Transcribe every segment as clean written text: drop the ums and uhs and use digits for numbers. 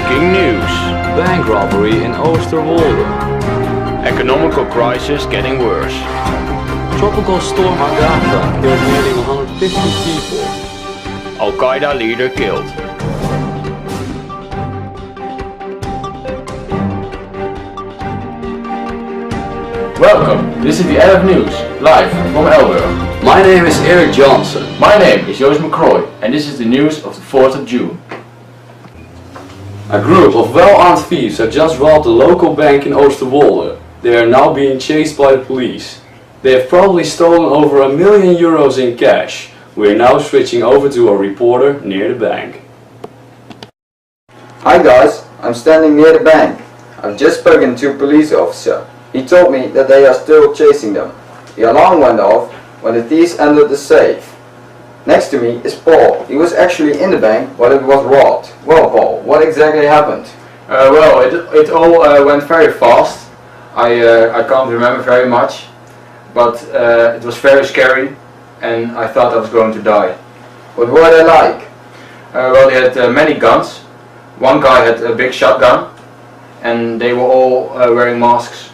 Breaking news. Bank robbery in Oosterwolde. Economical crisis getting worse. Tropical storm Agatha killed nearly 150 people. Al-Qaeda leader killed. Welcome, this is the end of news, live from Elburg. My name is Eric Johnson. My name is Joost McCroy and this is the news of the 4th of June. A group of well-armed thieves have just robbed a local bank in Oosterwolde. They are now being chased by the police. They have probably stolen over €1 million in cash. We are now switching over to a reporter near the bank. Hi guys, I'm standing near the bank. I've just spoken to a police officer. He told me that they are still chasing them. The alarm went off when the thieves entered the safe. Next to me is Paul. He was actually in the bank while it was robbed. Well Paul, what exactly happened? It all went very fast. I can't remember very much, but it was very scary and I thought I was going to die. What were they like? Well, they had many guns. One guy had a big shotgun and they were all wearing masks.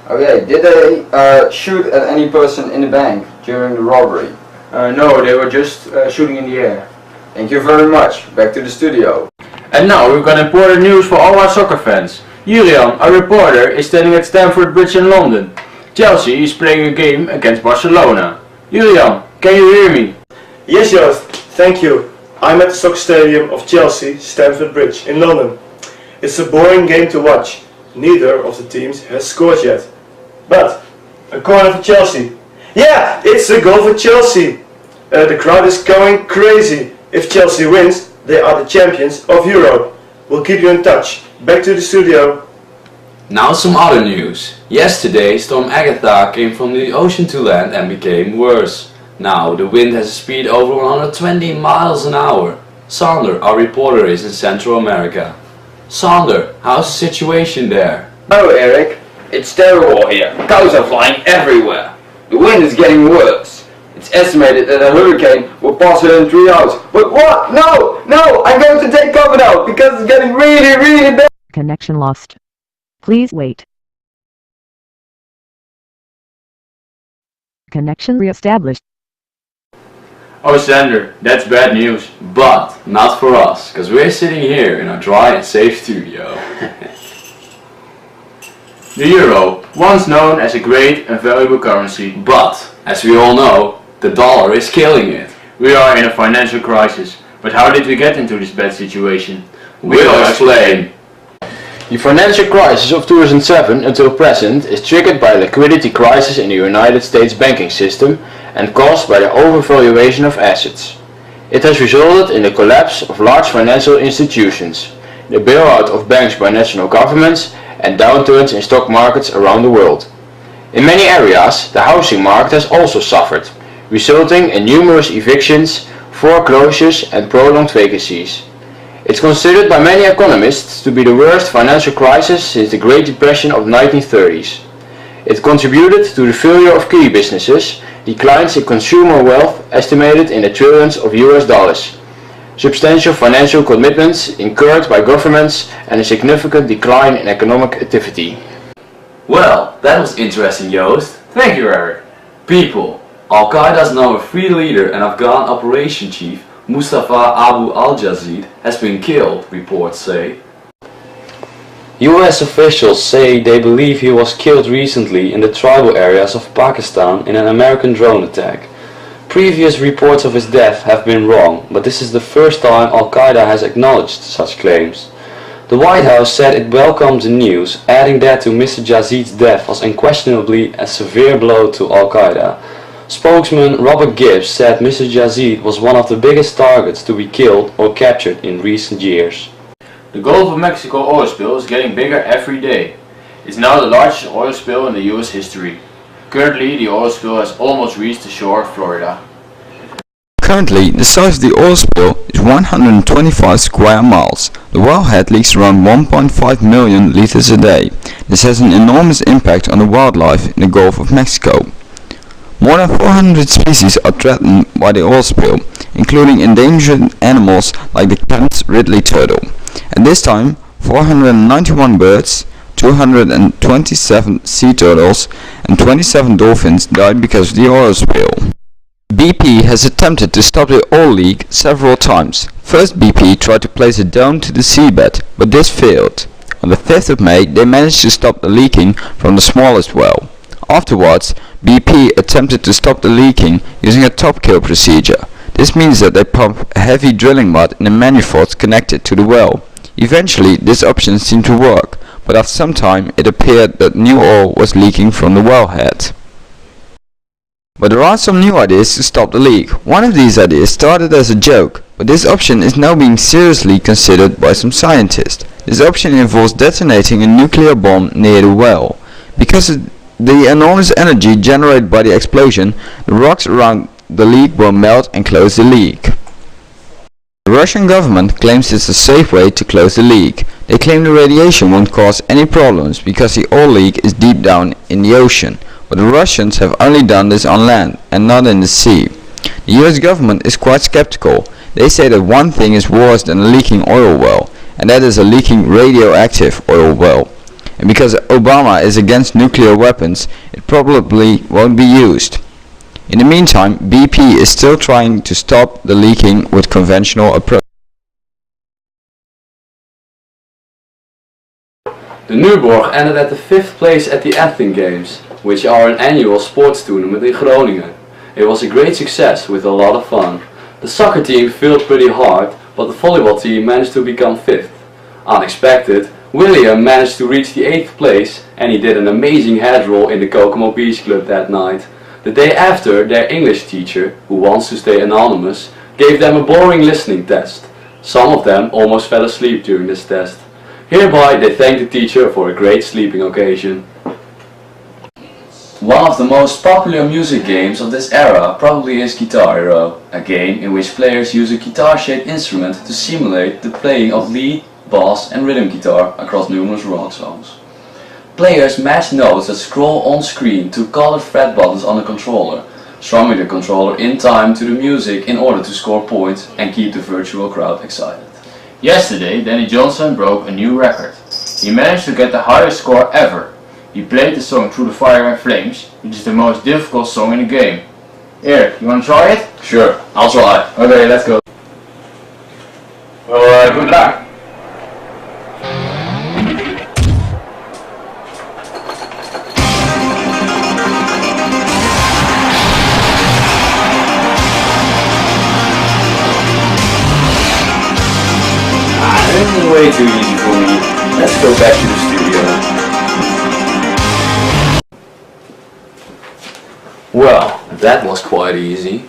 Okay, did they shoot at any person in the bank during the robbery? No, they were just shooting in the air. Thank you very much. Back to the studio. And now we've got important news for all our soccer fans. Julian, our reporter, is standing at Stamford Bridge in London. Chelsea is playing a game against Barcelona. Julian, can you hear me? Yes, Joost, thank you. I'm at the soccer stadium of Chelsea, Stamford Bridge in London. It's a boring game to watch. Neither of the teams has scored yet. But a corner for Chelsea. Yeah, it's a goal for Chelsea. The crowd is going crazy. If Chelsea wins, they are the champions of Europe. We'll keep you in touch. Back to the studio. Now some other news. Yesterday, Storm Agatha came from the ocean to land and became worse. Now the wind has a speed over 120 miles an hour. Sander, our reporter, is in Central America. Sander, how's the situation there? Oh Eric, it's terrible here. Cows are flying everywhere. The wind is getting worse. It's estimated that a hurricane will pass here in 3 hours. But what? No! No! I'm going to take cover now because it's getting really bad. Connection lost. Please wait. Connection reestablished. Oh Sander, that's bad news. But not for us, because we're sitting here in our dry and safe studio. The euro, once known as a great and valuable currency. But, as we all know, the dollar is killing it. We are in a financial crisis. But how did we get into this bad situation? We'll explain. The financial crisis of 2007 until present is triggered by a liquidity crisis in the United States banking system and caused by the overvaluation of assets. It has resulted in the collapse of large financial institutions, the bailout of banks by national governments, and downturns in stock markets around the world. In many areas, the housing market has also suffered, resulting in numerous evictions, foreclosures and prolonged vacancies. It's considered by many economists to be the worst financial crisis since the Great Depression of the 1930s. It contributed to the failure of key businesses, declines in consumer wealth estimated in the trillions of US dollars, substantial financial commitments incurred by governments, and a significant decline in economic activity. Well, that was interesting, Joost. Thank you, Eric. People, Al-Qaeda's now a free leader and Afghan operation chief, Mustafa Abu al-Jazid, has been killed, reports say. US officials say they believe he was killed recently in the tribal areas of Pakistan in an American drone attack. Previous reports of his death have been wrong, but this is the first time Al-Qaeda has acknowledged such claims. The White House said it welcomed the news, adding that to Mr. Jazid's death was unquestionably a severe blow to Al-Qaeda. Spokesman Robert Gibbs said Mr. Jazid was one of the biggest targets to be killed or captured in recent years. The Gulf of Mexico oil spill is getting bigger every day. It's now the largest oil spill in the US history. Currently, the oil spill has almost reached the shore of Florida. Currently, the size of the oil spill is 125 square miles. The wellhead leaks around 1.5 million liters a day. This has an enormous impact on the wildlife in the Gulf of Mexico. More than 400 species are threatened by the oil spill, including endangered animals like the Kemp's Ridley turtle. At this time, 491 birds, 227 sea turtles and 27 dolphins died because of the oil spill. BP has attempted to stop the oil leak several times. First, BP tried to place a dome to the seabed, but this failed. On the 5th of May, they managed to stop the leaking from the smallest well. Afterwards, BP attempted to stop the leaking using a top kill procedure. This means that they pump heavy drilling mud in the manifolds connected to the well. Eventually, this option seemed to work, but after some time it appeared that new oil was leaking from the wellhead. But there are some new ideas to stop the leak. One of these ideas started as a joke, but this option is now being seriously considered by some scientists. This option involves detonating a nuclear bomb near the well. Because of the enormous energy generated by the explosion, the rocks around the leak will melt and close the leak. The Russian government claims it's a safe way to close the leak. They claim the radiation won't cause any problems because the oil leak is deep down in the ocean, but the Russians have only done this on land and not in the sea. The US government is quite skeptical. They say that one thing is worse than a leaking oil well, and that is a leaking radioactive oil well. And because Obama is against nuclear weapons, it probably won't be used. In the meantime, BP is still trying to stop the leaking with conventional approach. The Nuborg ended at the 5th place at the Athens Games, which are an annual sports tournament in Groningen. It was a great success with a lot of fun. The soccer team failed pretty hard, but the volleyball team managed to become 5th. Unexpected, William managed to reach the 8th place, and he did an amazing head roll in the Kokomo Beach Club that night. The day after, their English teacher, who wants to stay anonymous, gave them a boring listening test. Some of them almost fell asleep during this test. Hereby they thank the teacher for a great sleeping occasion. One of the most popular music games of this era probably is Guitar Hero, a game in which players use a guitar-shaped instrument to simulate the playing of lead, bass and rhythm guitar across numerous rock songs. Players match notes that scroll on screen to colored fret buttons on the controller, strumming the controller in time to the music in order to score points and keep the virtual crowd excited. Yesterday, Danny Johnson broke a new record. He managed to get the highest score ever. He played the song Through the Fire and Flames, which is the most difficult song in the game. Eric, you wanna try it? Sure, I'll try. Okay, let's go. Well, good luck. This is way too easy for me. Let's go back to the studio. Well, that was quite easy.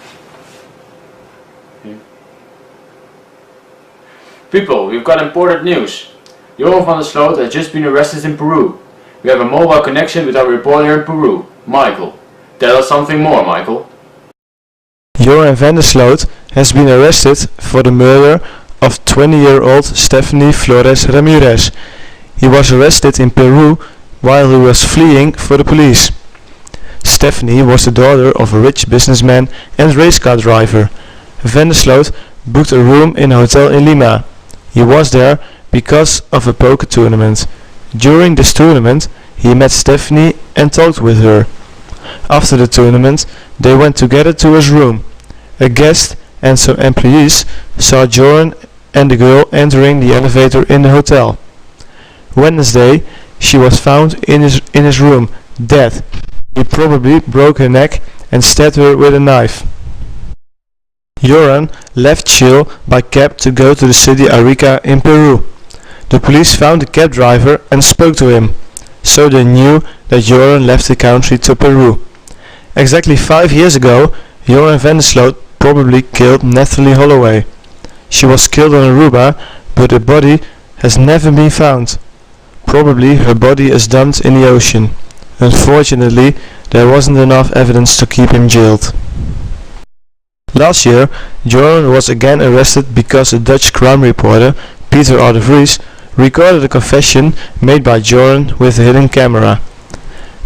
People, we've got important news. Johan van der Sloot has just been arrested in Peru. We have a mobile connection with our reporter in Peru, Michael. Tell us something more, Michael. Johan van der Sloot has been arrested for the murder of 20-year-old Stephanie Flores Ramirez. He was arrested in Peru while he was fleeing for the police. Stephanie was the daughter of a rich businessman and race car driver. Van der Sloot booked a room in a hotel in Lima. He was there because of a poker tournament. During this tournament, he met Stephanie and talked with her. After the tournament, they went together to his room. A guest and some employees saw Joran and the girl entering the elevator in the hotel. Wednesday, she was found in his room, dead. He probably broke her neck and stabbed her with a knife. Joran left Chile by cab to go to the city Arica in Peru. The police found the cab driver and spoke to him, so they knew that Joran left the country to Peru. Exactly 5 years ago, Joran van der Sloot probably killed Natalie Holloway. She was killed on Aruba, but her body has never been found. Probably her body is dumped in the ocean. Unfortunately, there wasn't enough evidence to keep him jailed. Last year, Joran was again arrested because a Dutch crime reporter, Peter R. de Vries, recorded a confession made by Joran with a hidden camera.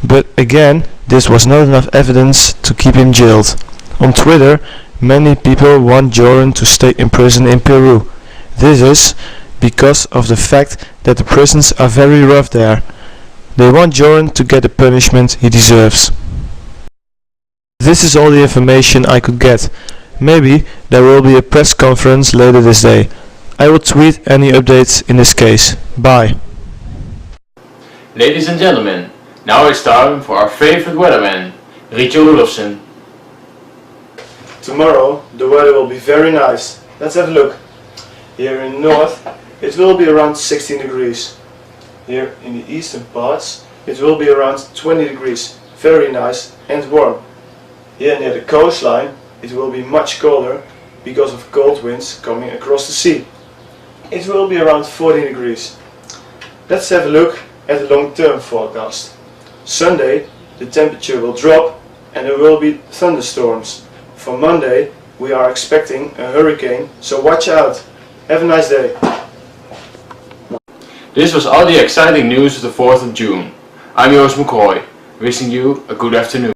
But again, this was not enough evidence to keep him jailed. On Twitter, many people want Joran to stay in prison in Peru. This is because of the fact that the prisons are very rough there. They want Joran to get the punishment he deserves. This is all the information I could get. Maybe there will be a press conference later this day. I will tweet any updates in this case. Bye. Ladies and gentlemen, now it's time for our favorite weatherman, Rietje Rudolfsen. Tomorrow the weather will be very nice. Let's have a look. Here in the north it will be around 16 degrees. Here in the eastern parts it will be around 20 degrees. Very nice and warm. Here near the coastline it will be much colder because of cold winds coming across the sea. It will be around 14 degrees. Let's have a look at the long-term forecast. Sunday the temperature will drop and there will be thunderstorms. For Monday we are expecting a hurricane, so watch out. Have a nice day. This was all the exciting news of the 4th of June. I'm Joost McCoy, wishing you a good afternoon.